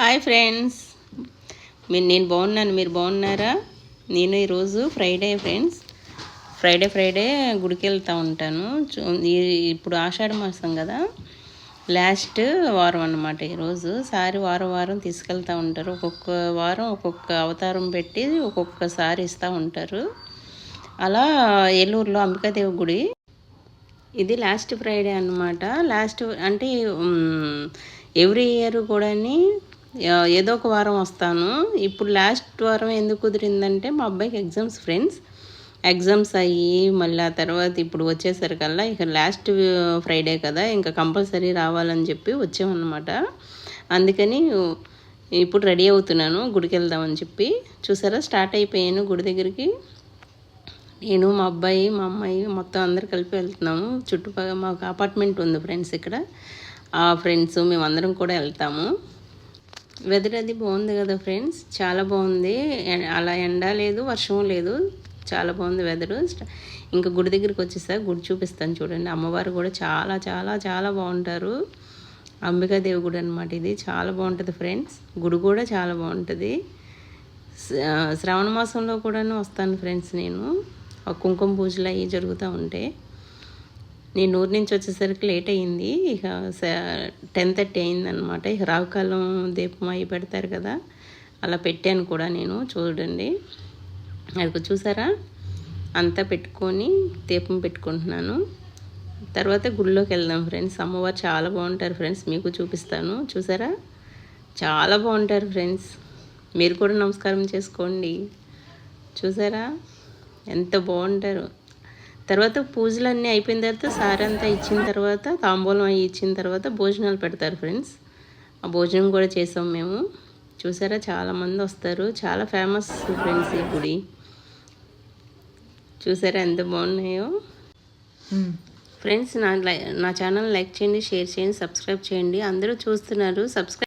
Hi friends, నేను బాగున్నాను. మీరు బాగున్నారా? నేను ఈరోజు ఫ్రైడే ఫ్రెండ్స్, ఫ్రైడే గుడికి వెళ్తూ ఉంటాను. ఇప్పుడు ఆషాఢ మాసం కదా, లాస్ట్ వారం అన్నమాట. ఈరోజు వారం తీసుకెళ్తూ ఉంటారు. ఒక్కొక్క వారం ఒక్కొక్క అవతారం పెట్టి ఒక్కొక్కసారి ఇస్తూ ఉంటారు. అలా ఏలూరులో అంబికాదేవి గుడి, ఇది లాస్ట్ ఫ్రైడే అన్నమాట. లాస్ట్ అంటే ఎవ్రీ ఇయర్ కూడా ఏదో ఒక వారం వస్తాను. ఇప్పుడు లాస్ట్ వారం ఎందుకు కుదిరిందంటే మా అబ్బాయికి ఎగ్జామ్స్ ఫ్రెండ్స్, ఎగ్జామ్స్ అయ్యి మళ్ళీ ఆ తర్వాత ఇప్పుడు వచ్చేసరికల్లా ఇక లాస్ట్ ఫ్రైడే కదా, ఇంకా కంపల్సరీ రావాలని చెప్పి వచ్చామన్నమాట. అందుకని ఇప్పుడు రెడీ అవుతున్నాను, గుడికి వెళ్దామని చెప్పి. చూసారా, స్టార్ట్ అయిపోయాను గుడి దగ్గరికి. నేను మా అబ్బాయి మా అమ్మాయి మొత్తం అందరు కలిపి వెళ్తున్నాము. చుట్టుపక్కల మాకు అపార్ట్మెంట్ ఉంది ఫ్రెండ్స్, ఇక్కడ ఆ ఫ్రెండ్స్ మేమందరం కూడా వెళ్తాము. వెదర్ అది బాగుంది కదా ఫ్రెండ్స్, చాలా బాగుంది. అలా ఎండ లేదు, వర్షం లేదు, చాలా బాగుంది వెదరు. ఇంకా గుడి దగ్గరికి వచ్చేసా, గుడి చూపిస్తాను చూడండి. అమ్మవారు కూడా చాలా చాలా చాలా బాగుంటారు. అంబికాదేవి గుడి అనమాట ఇది. చాలా బాగుంటుంది ఫ్రెండ్స్, గుడి కూడా చాలా బాగుంటుంది. శ్రావణ మాసంలో కూడా వస్తాను ఫ్రెండ్స్. నేను కుంకుమ పూజలు అవి జరుగుతూ ఉంటాయి. నేను ఊరి నుంచి వచ్చేసరికి లేట్ అయ్యింది. ఇక 10:30 అయిందనమాట. ఇక రావుకాలం దీపం అవి పెడతారు కదా, అలా పెట్టాను కూడా నేను. చూడండి, అది చూసారా, అంతా పెట్టుకొని దీపం పెట్టుకుంటున్నాను. తర్వాత గుడిలోకి వెళ్దాం ఫ్రెండ్స్. అమ్మవారు చాలా బాగుంటారు ఫ్రెండ్స్, మీకు చూపిస్తాను. చూసారా, చాలా బాగుంటారు ఫ్రెండ్స్. మీరు కూడా నమస్కారం చేసుకోండి. చూసారా ఎంత బాగుంటారు. తర్వాత పూజలన్నీ అయిపోయిన తర్వాత సారంతా ఇచ్చిన తర్వాత, తాంబూలం అవి ఇచ్చిన తర్వాత భోజనాలు పెడతారు ఫ్రెండ్స్. ఆ భోజనం కూడా చేసాం మేము. చూసారా, చాలామంది వస్తారు. చాలా ఫేమస్ ఫ్రెండ్స్ ఈ గుడి. చూసారా ఎంత బాగున్నాయో ఫ్రెండ్స్. నా ఛానల్ లైక్ చేయండి, షేర్ చేయండి, సబ్స్క్రైబ్ చేయండి. అందరూ చూస్తున్నారు, సబ్స్క్రైబ్